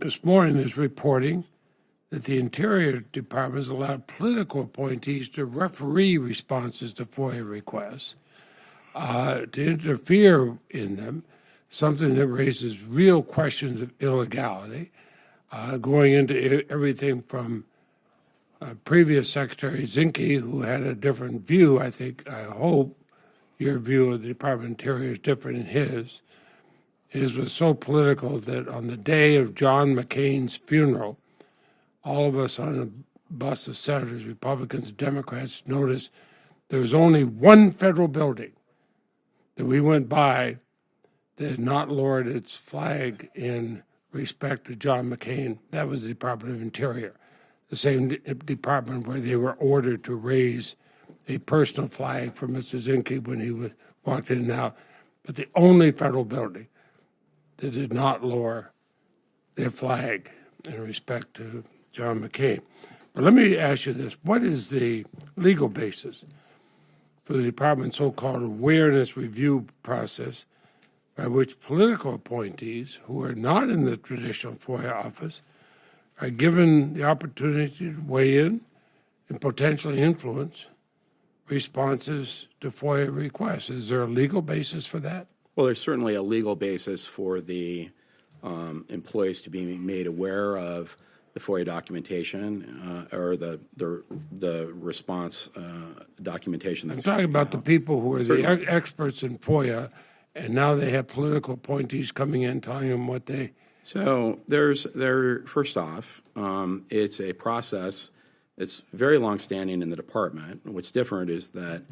this morning is reporting that the Interior Department has allowed political appointees to referee responses to FOIA requests, to interfere in them, something that raises real questions of illegality, going into everything from previous Secretary Zinke, who had a different view. I hope your view of the Department of Interior is different than his. His was so political that on the day of John McCain's funeral, all of us on a bus of senators, Republicans, Democrats, noticed there was only one federal building that we went by that had not lowered its flag in respect to John McCain. That was the Department of Interior, the same department where they were ordered to raise a personal flag for Mr. Zinke when he walked in and out. But the only federal building that did not lower their flag in respect to John McCain. But let me ask you this. What is the legal basis for the department's so-called awareness review process by which political appointees who are not in the traditional FOIA office are given the opportunity to weigh in and potentially influence responses to FOIA requests? Is there a legal basis for that? Well, there's certainly a legal basis for the employees to be made aware of the FOIA documentation or the response documentation. I'm talking about the people who are the experts in FOIA, and now they have political appointees coming in telling them what they. So first off, it's a process. It's very long-standing in the department. What's different is that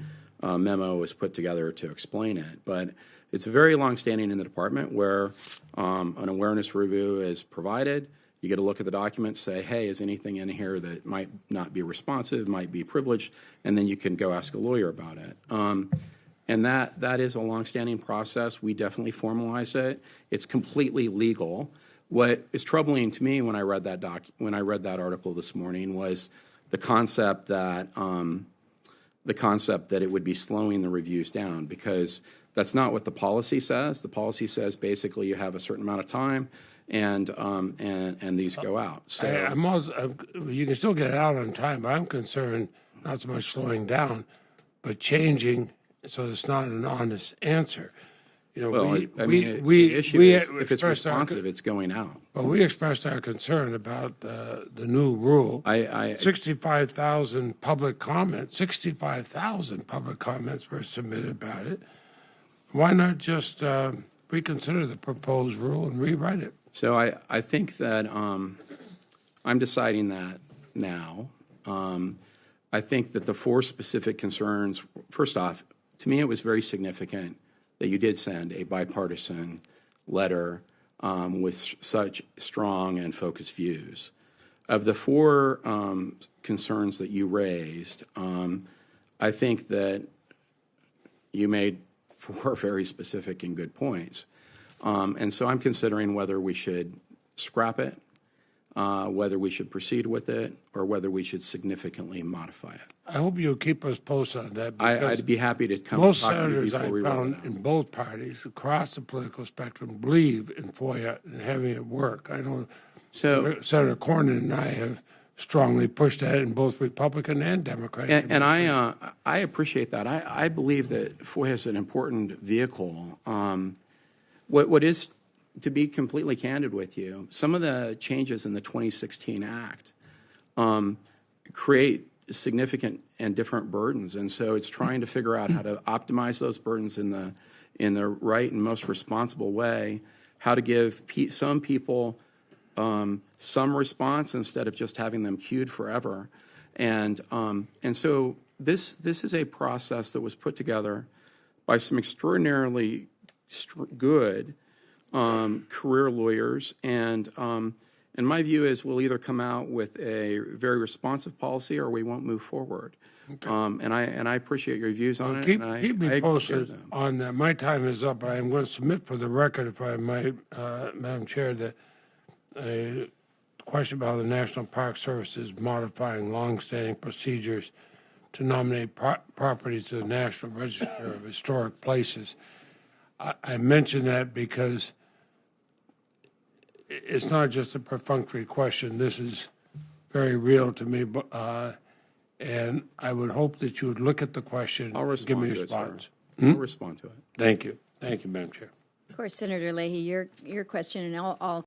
a memo was put together to explain it, but it's very long-standing in the department where an awareness review is provided. You get a look at the documents, say, hey, is anything in here that might not be responsive, might be privileged, and then you can go ask a lawyer about it. And that is a long-standing process. We definitely formalized it. It's completely legal. What is troubling to me when I read that article this morning was the concept that it would be slowing the reviews down, because that's not what the policy says. The policy says basically you have a certain amount of time, and these go out. So you can still get it out on time, but I'm concerned not so much slowing down, but changing so it's not an honest answer. You know, the issue is if it's responsive, it's going out. Well, we expressed our concern about the new rule. 65,000 public comments. 65,000 public comments were submitted about it. Why not just reconsider the proposed rule and rewrite it? So I think that I'm deciding that now. I think that the four specific concerns, first off, to me it was very significant that you did send a bipartisan letter with such strong and focused views. Of the four concerns that you raised, I think that you made four very specific and good points. And so I'm considering whether we should scrap it, whether we should proceed with it, or whether we should significantly modify it. I hope you'll keep us posted on that. I'd be happy to come most talk to you senators before I we roll it found out. in both parties across the political spectrum believe in FOIA and having it work. I know Senator Cornyn and I have strongly pushed that in both Republican and Democratic. And I appreciate that. I believe that FOIA is an important vehicle. What is, to be completely candid with you, some of the changes in the 2016 Act create significant and different burdens, and so it's trying to figure out how to optimize those burdens in the right and most responsible way, how to give some people some response instead of just having them queued forever, and so this is a process that was put together by some extraordinarily good career lawyers, and my view is we'll either come out with a very responsive policy or we won't move forward. Okay. And I appreciate your views on it. Keep me posted on that. My time is up. I am going to submit for the record, if I might, Madam Chair, that a question about the National Park Service is modifying longstanding procedures to nominate properties to the National Register of Historic Places. I mention that because it's not just a perfunctory question. This is very real to me, and I would hope that you would look at the question I'll and give me respond a to it, sir. response. I'll respond to it. Thank you. Thank you, Madam Chair. Of course, Senator Leahy, your question, and I'll